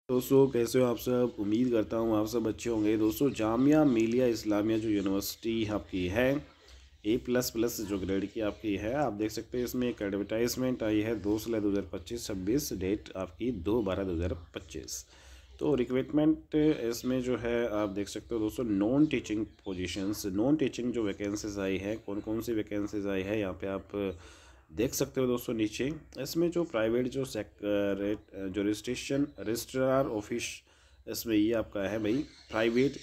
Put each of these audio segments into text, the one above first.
दोस्तों कैसे हो आप सब। उम्मीद करता हूँ आप सब अच्छे होंगे। दोस्तों जामिया मिलिया इस्लामिया जो यूनिवर्सिटी आपकी है A++ जो ग्रेड की आपकी है, आप देख सकते हैं इसमें एक एडवर्टाइजमेंट आई है 2/2025-26 डेट आपकी 2/12/2025। तो रिक्रूटमेंट इसमें जो है आप देख सकते हो दोस्तों, non teaching positions, non teaching जो वैकेंसीज आई है, कौन कौन सी वैकेंसीज आई है यहाँ पे आप देख सकते हो दोस्तों। नीचे इसमें जो प्राइवेट जो जो रजिस्ट्रार ऑफिस, इसमें ये आपका है भाई प्राइवेट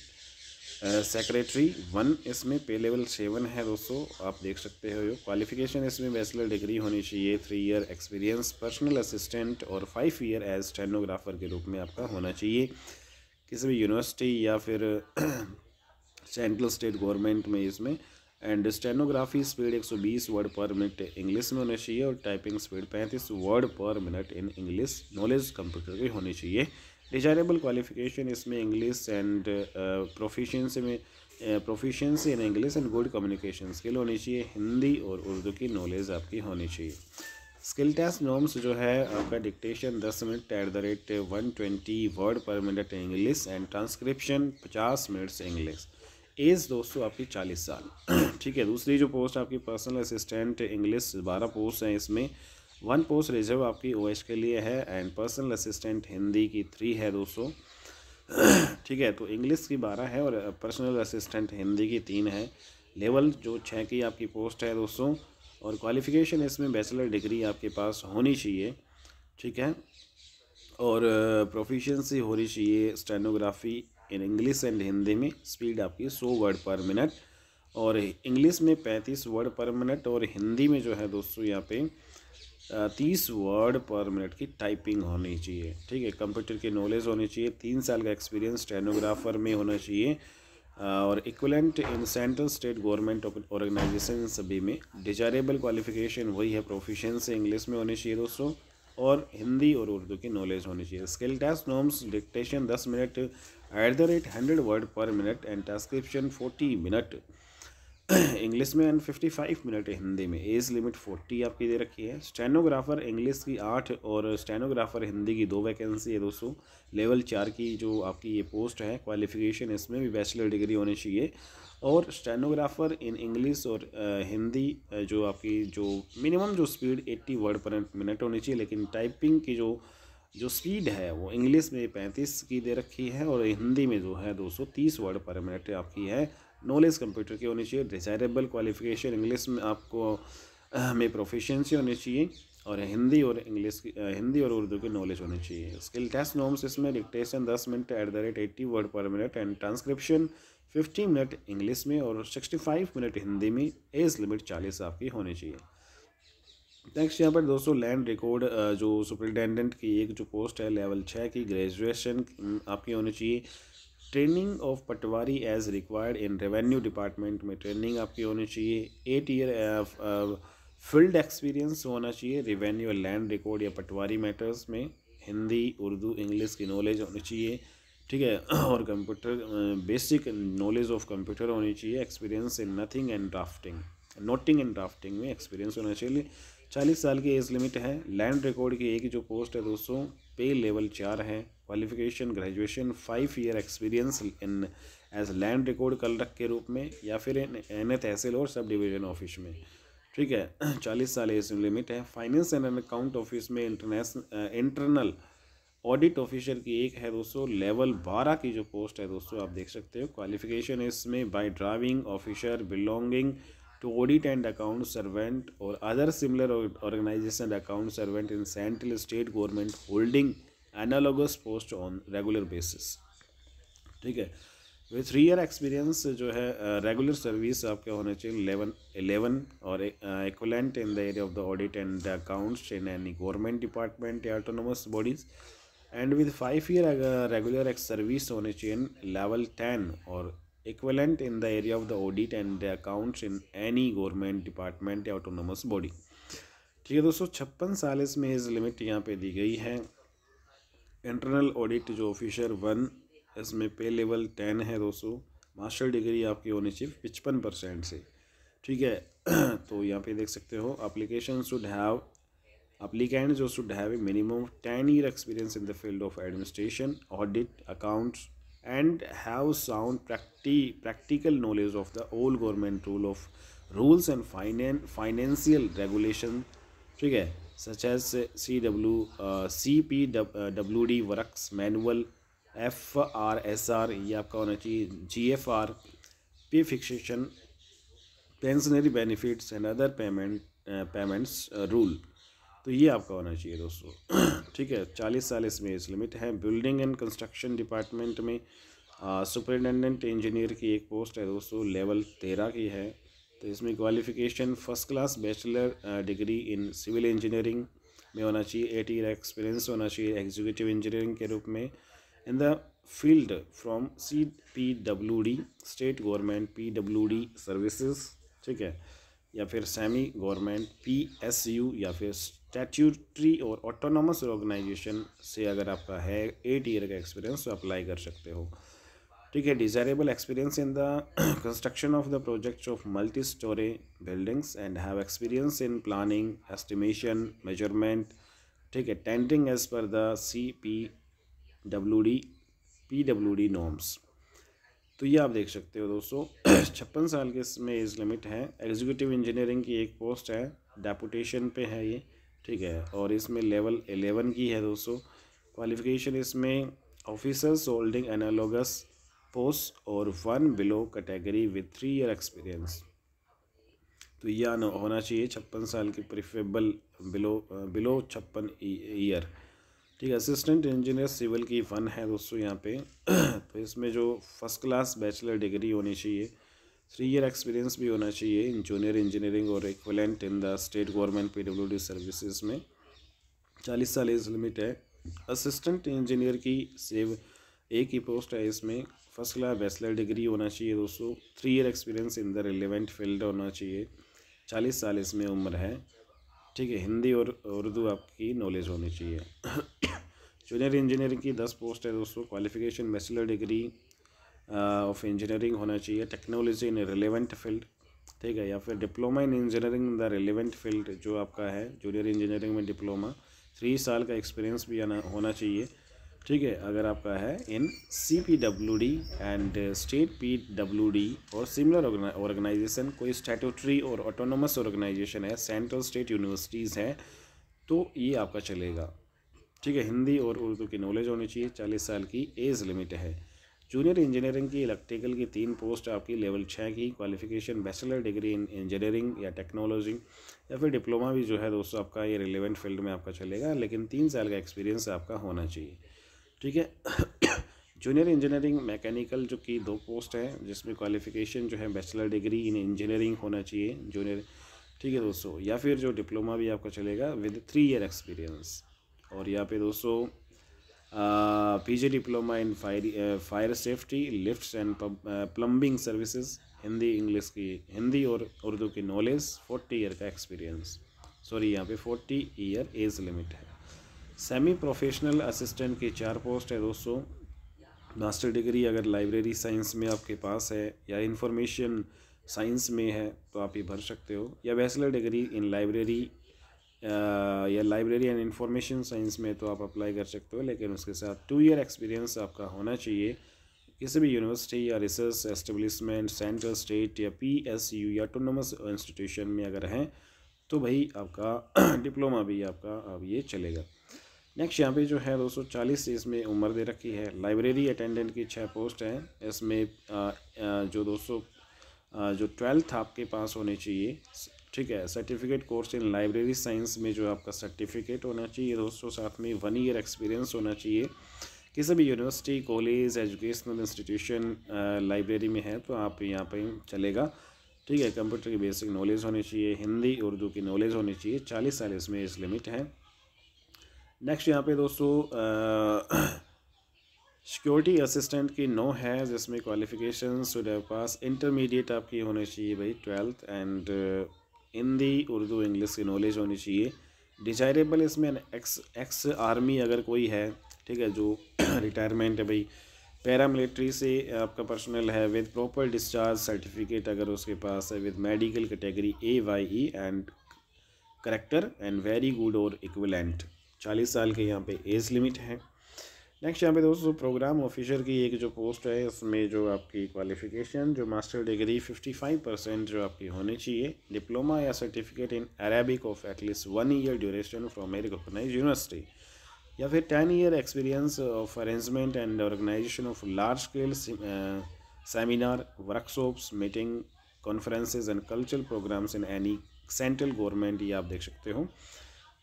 सेक्रेटरी 1, इसमें पे लेवल 7 है दोस्तों, आप देख सकते हो। क्वालिफिकेशन इसमें बैचलर डिग्री होनी चाहिए, 3 ईयर एक्सपीरियंस पर्सनल असिस्टेंट और 5 ईयर एज स्टेनोग्राफर के रूप में आपका होना चाहिए किसी भी यूनिवर्सिटी या फिर सेंट्रल स्टेट गवर्नमेंट में इसमें। And stenography speed 120 word per minute English में होनी चाहिए और typing speed 35 word per minute in English. Knowledge computer की होनी चाहिए। डिजायरेबल क्वालिफिकेशन इसमें English and proficiency in English and good communication skill होनी चाहिए। हिंदी और उर्दू की नॉलेज आपकी होनी चाहिए। स्किल टेस्ट नॉर्म्स जो है आपका dictation 10 minute @120 word per minute English and transcription 50 minutes English. Age दोस्तों आपकी 40 साल। ठीक है। दूसरी जो पोस्ट आपकी पर्सनल असिस्टेंट इंग्लिश 12 पोस्ट हैं, इसमें 1 पोस्ट रिजर्व आपकी OH के लिए है एंड पर्सनल असिस्टेंट हिंदी की 3 है दोस्तों। ठीक है। तो इंग्लिश की 12 है और पर्सनल असिस्टेंट हिंदी की 3 है। लेवल जो 6 की आपकी पोस्ट है दोस्तों, और क्वालिफिकेशन इसमें बैचलर डिग्री आपके पास होनी चाहिए। ठीक है। और प्रोफिशिएंसी होनी चाहिए stenography in English and Hindi में। स्पीड आपकी 100 वर्ड पर मिनट और इंग्लिश में 35 वर्ड पर मिनट और हिंदी में जो है दोस्तों यहाँ पे 30 वर्ड पर मिनट की टाइपिंग होनी चाहिए। ठीक है। कंप्यूटर की नॉलेज होनी चाहिए। 3 साल का एक्सपीरियंस स्टेनोग्राफर में होना चाहिए और equivalent in central state government organisation सभी में। डिजायरेबल क्वालिफिकेशन वही है, प्रोफिशिएंसी इंग्लिश में होनी चाहिए दोस्तों और हिंदी और उर्दू की नॉलेज होनी चाहिए। Skill test norms dictation 10 minute @100 word per minute and transcription 40 minute English में एंड 55 मिनट हिंदी में। एज लिमिट 40 आपकी दे रखी है। स्टेनोग्राफर इंग्लिश की 8 और स्टेनोग्राफर हिंदी की 2 वैकेंसी है दोस्तों। लेवल 4 की जो आपकी ये पोस्ट है। क्वालिफिकेशन इसमें भी बैचलर डिग्री होनी चाहिए और स्टेनोग्राफर इन इंग्लिश और हिंदी जो आपकी जो मिनिमम जो स्पीड 80 वर्ड पर मिनट होनी चाहिए, लेकिन टाइपिंग की जो स्पीड है वो इंग्लिश में 35 की दे रखी है और हिंदी में जो है 230 वर्ड पर मिनट आपकी है। नॉलेज कंप्यूटर की होनी चाहिए। डिजायरेबल क्वालिफिकेशन इंग्लिश में आपको में प्रोफिशिएंसी होनी चाहिए और हिंदी और इंग्लिश की हिंदी और उर्दू की नॉलेज होनी चाहिए। स्किल टेस्ट नॉर्म्स इसमें dictation 10 minute @80 word per minute and transcription 50 minute English में और 65 मिनट हिंदी में। एज लिमिट 40 आपकी होनी चाहिए। नेक्स्ट यहाँ पर दोस्तों लैंड रिकॉर्ड जो सुपरिटेंडेंट की एक जो पोस्ट है लेवल 6 की, ग्रेजुएशन आपकी होनी चाहिए। Training of patwari as required in revenue department में ट्रेनिंग आपकी होनी चाहिए। 8 ईयर फील्ड एक्सपीरियंस होना चाहिए रेवेन्यू लैंड रिकॉर्ड या पटवारी मैटर्स में। हिंदी उर्दू इंग्लिश की नॉलेज होनी चाहिए। ठीक है। और computer basic knowledge of computer होनी चाहिए। Experience in nothing and drafting, noting and drafting में एक्सपीरियंस होना चाहिए। 40 साल की एज लिमिट है। लैंड रिकॉर्ड की एक जो पोस्ट है दोस्तों, पे लेवल 4 है। Qualification graduation, 5 year experience in as land record clerk के रूप में या फिर एन तहसील और सब डिवीजन ऑफिस में। ठीक है। 40 साल एज लिमिट है। फाइनेंस एंड अकाउंट ऑफिस में इंटरनल ऑडिट ऑफिसर की एक है दोस्तों। लेवल 12 की जो पोस्ट है दोस्तों आप देख सकते हो। क्वालिफिकेशन इसमें by driving officer belonging to audit and account servant or other similar organization account servant in central state government holding analogous post on regular basis। ठीक है। विथ 3 ईयर एक्सपीरियंस जो है रेगुलर सर्विस आपके होने चाहिए 11 और equivalent in the area of the audit and the accounts in any government department या autonomous bodies and with 5 year regular service होने चाहिए लेवल 10 और equivalent in the area of the audit and the accounts in any government department या autonomous body. ठीक है दोस्तों। 56 साल इसमें एज लिमिट यहाँ पे दी गई है। इंटरनल ऑडिट जो ऑफिसर 1, इसमें पे लेवल 10 है दोस्तों। मास्टर डिग्री आपकी होनी चाहिए 55% से। ठीक है। तो यहाँ पे देख सकते हो एप्लीकेशन शुड हैव Applicant जो should have a minimum 10-year experience in the field of administration, audit, accounts, and have sound practical knowledge of the all government rules and financial regulation, ठीक है, such as CPWD works manual, FRSR ये आपका होना चाहिए, GFR, पे fixation, pensionary benefits and other payments rule, तो ये आपका होना चाहिए दोस्तों। ठीक है, 40 साल इसमें एज लिमिट है। बिल्डिंग एंड कंस्ट्रक्शन डिपार्टमेंट में सुपरिटेंडेंट इंजीनियर की एक पोस्ट है दोस्तों, लेवल 13 की है। तो इसमें qualification first class bachelor degree in civil engineering में होना चाहिए, 8 ईयर एक्सपीरियंस होना चाहिए एग्जीक्यूटिव इंजीनियरिंग के रूप में in the field from CPWD state government PWD services, ठीक है, या फिर सेमी गवर्नमेंट PSU या फिर स्टैट्यूटरी और ऑटोनोमस ऑर्गेनाइजेशन से अगर आपका है 8 ईयर का एक्सपीरियंस तो अप्लाई कर सकते हो। ठीक है, desirable experience in the construction of the projects of multi storey buildings and have experience in planning, estimation, measurement, ठीक है, tendering as per the CPWD PWD norms. तो ये आप देख सकते हो दोस्तों। 56 साल के इसमें एज लिमिट है। एग्जीक्यूटिव इंजीनियरिंग की एक पोस्ट है, डेपुटेशन पे है ये, ठीक है, और इसमें लेवल 11 की है दोस्तों। क्वालिफिकेशन इसमें ऑफिसर्स होल्डिंग एनालॉगस पोस्ट और 1 below category with 3 year experience, तो यह होना चाहिए 56 साल की, प्रिफरेबल बिलो 56 ईयर। ठीक है, असिस्टेंट इंजीनियर सिविल की 1 है दोस्तों यहाँ पे। तो इसमें जो फर्स्ट क्लास बैचलर डिग्री होनी चाहिए, 3 ईयर एक्सपीरियंस भी होना चाहिए इन जूनियर इंजीनियरिंग और equivalent in the state government PWD services में। 40 साल एज लिमिट है। असिस्टेंट इंजीनियर की सिर्फ एक ही पोस्ट है, इसमें फर्स्ट क्लास बैचलर डिग्री होना चाहिए दोस्तों, 3 year experience in the relevant field होना चाहिए, 40 साल इसमें उम्र है। ठीक है, हिंदी और उर्दू आपकी नॉलेज होनी चाहिए। जूनियर इंजीनियरिंग की 10 पोस्ट है दोस्तों। Qualification bachelor degree of engineering होना चाहिए, टेक्नोलॉजी इन रिलेवेंट फील्ड, ठीक है, या फिर diploma in engineering in the relevant field जो आपका है जूनियर इंजीनियरिंग में डिप्लोमा, 3 साल का एक्सपीरियंस भी होना चाहिए। ठीक है, अगर आपका है इन CPWD एंड स्टेट PWD और सिमिलर ऑर्गेनाइजेशन, कोई स्टैट्यूटरी और ऑटोनोमस ऑर्गेनाइजेशन है, सेंट्रल स्टेट यूनिवर्सिटीज़ हैं, तो ये आपका चलेगा। ठीक है, हिंदी और उर्दू की नॉलेज होनी चाहिए, 40 साल की एज लिमिट है। जूनियर इंजीनियरिंग की इलेक्ट्रिकल की 3 पोस्ट आपकी लेवल 6 की। क्वालिफिकेशन बैचलर डिग्री इन इंजीनियरिंग या टेक्नोलॉजी या फिर डिप्लोमा भी जो है दोस्तों आपका ये रिलेवेंट फील्ड में आपका चलेगा, लेकिन 3 साल का एक्सपीरियंस आपका होना चाहिए। ठीक है। जूनियर इंजीनियरिंग मैकेनिकल जो की 2 पोस्ट है, जिसमें क्वालिफिकेशन जो है बैचलर डिग्री इन इंजीनियरिंग होना चाहिए जूनियर, ठीक है दोस्तों, या फिर जो डिप्लोमा भी आपका चलेगा विद 3 ईयर एक्सपीरियंस। और यहाँ पे दोस्तों PG diploma in fire safety, lifts and plumbing services, Hindi English की, हिंदी और उर्दू की नॉलेज, 40 ईयर का एक्सपीरियंस, सॉरी यहाँ पे 40 ईयर एज लिमिट है। सेमी प्रोफेशनल असिस्टेंट की 4 पोस्ट है दोस्तों। मास्टर डिग्री अगर लाइब्रेरी साइंस में आपके पास है या इंफॉर्मेशन साइंस में है तो आप ये भर सकते हो, या बैचलर डिग्री इन लाइब्रेरी या लाइब्रेरी एंड इंफॉर्मेशन साइंस में तो आप अप्लाई कर सकते हो, लेकिन उसके साथ 2 ईयर एक्सपीरियंस आपका होना चाहिए किसी भी यूनिवर्सिटी या रिसर्च एस्टेब्लिशमेंट, सेंट्रल, स्टेट या PSU या ऑटोनोमस इंस्टीट्यूशन में अगर हैं तो भाई आपका डिप्लोमा भी आपका अब ये चलेगा। नेक्स्ट यहाँ पे जो है 240 इसमें उम्र दे रखी है। लाइब्रेरी अटेंडेंट की 6 पोस्ट हैं। इसमें जो दोस्तों जो 12th आपके पास होने चाहिए, ठीक है, certificate course in library science में जो आपका सर्टिफिकेट होना चाहिए दोस्तों, साथ में 1 ईयर एक्सपीरियंस होना चाहिए किसी भी university, college, educational institution library में है तो आप यहाँ पर चलेगा। ठीक है, कंप्यूटर की बेसिक नॉलेज होनी चाहिए, हिंदी उर्दू की नॉलेज होनी चाहिए, 40 साल इसमें एज लिमिट है। नेक्स्ट यहाँ पे दोस्तों सिक्योरिटी असिस्टेंट की 9 है, जिसमें qualification should have pass intermediate आपकी होनी चाहिए भाई 12th and Hindi Urdu English की नॉलेज होनी चाहिए। डिजायरेबल इसमें एक्स आर्मी अगर कोई है, ठीक है, जो रिटायरमेंट है भाई, पैरामिलिट्री से आपका पर्सनल है विद प्रॉपर डिस्चार्ज सर्टिफिकेट अगर उसके पास है, with medical category AYE and character and very good और इक्विवेलेंट। 40 साल के यहाँ पे एज लिमिट है। नेक्स्ट यहाँ पे दोस्तों प्रोग्राम ऑफिसर की एक जो पोस्ट है उसमें जो आपकी क्वालिफ़िकेशन जो मास्टर डिग्री 55% जो आपकी होनी चाहिए, डिप्लोमा या certificate in Arabic of at least 1 year duration from a recognised university, या फिर 10 year experience of arrangement and organisation of large scale seminar, workshops, meeting, conferences and cultural programmes in any central government. ये आप देख सकते हो।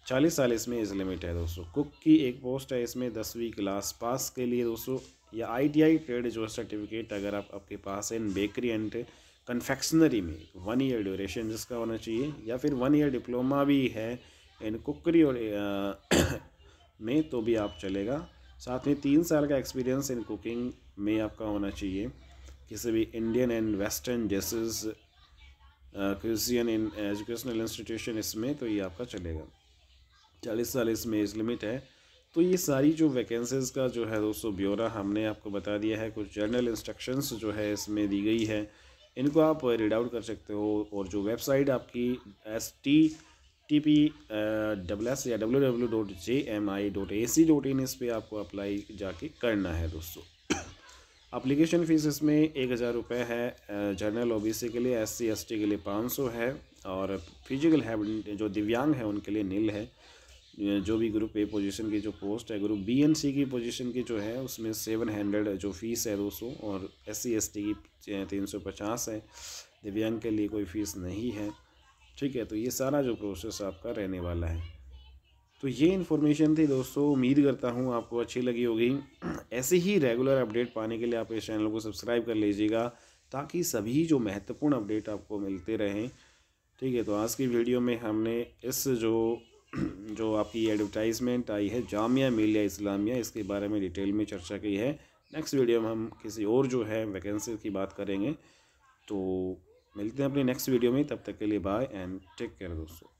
40 साल इसमें age limit है दोस्तों। कुक की एक पोस्ट है इसमें 10वीं क्लास पास के लिए दोस्तों, या ITI ट्रेड जो सर्टिफिकेट अगर आपके पास है इन बेकरी एंड कन्फेक्शनरी में 1 ईयर ड्यूरेशन जिसका होना चाहिए, या फिर 1 ईयर डिप्लोमा भी है इन कुकरी और में तो भी आप चलेगा। साथ में 3 साल का एक्सपीरियंस इन कुकिंग में आपका होना चाहिए, किसी भी Indian and western dishes, cuisine in educational institution इसमें तो ये आपका चलेगा। 40 साल इसमें एज लिमिट है। तो ये सारी जो वैकेंसीज़ का जो है दोस्तों ब्यौरा हमने आपको बता दिया है। कुछ जनरल इंस्ट्रक्शंस जो है इसमें दी गई है, इनको आप रीड आउट कर सकते हो। और जो वेबसाइट आपकी STTP++ या www.jmi.ac.in इस पर आपको अप्लाई जाके करना है दोस्तों। एप्लीकेशन फ़ीस इसमें 1000 रुपये है जनरल OBC के लिए, SC ST के लिए 500 है, और फिजिकल है जो दिव्यांग है उनके लिए नील है। जो भी ग्रुप A पोजीशन की जो पोस्ट है, ग्रुप B and C की पोजीशन की जो है उसमें 700 जो फ़ीस है 200, और SC ST की 350 है। दिव्यांग के लिए कोई फ़ीस नहीं है। ठीक है, तो ये सारा जो प्रोसेस आपका रहने वाला है। तो ये इन्फॉर्मेशन थी दोस्तों, उम्मीद करता हूँ आपको अच्छी लगी होगी। ऐसे ही रेगुलर अपडेट पाने के लिए आप इस चैनल को सब्सक्राइब कर लीजिएगा, ताकि सभी जो महत्वपूर्ण अपडेट आपको मिलते रहें। ठीक है, तो आज की वीडियो में हमने इस जो आपकी एडवर्टाइजमेंट आई है जामिया मिलिया इस्लामिया, इसके बारे में डिटेल में चर्चा की है। नेक्स्ट वीडियो में हम किसी और जो है वैकेंसी की बात करेंगे। तो मिलते हैं अपनी नेक्स्ट वीडियो में, तब तक के लिए बाय एंड टेक केयर दोस्तों।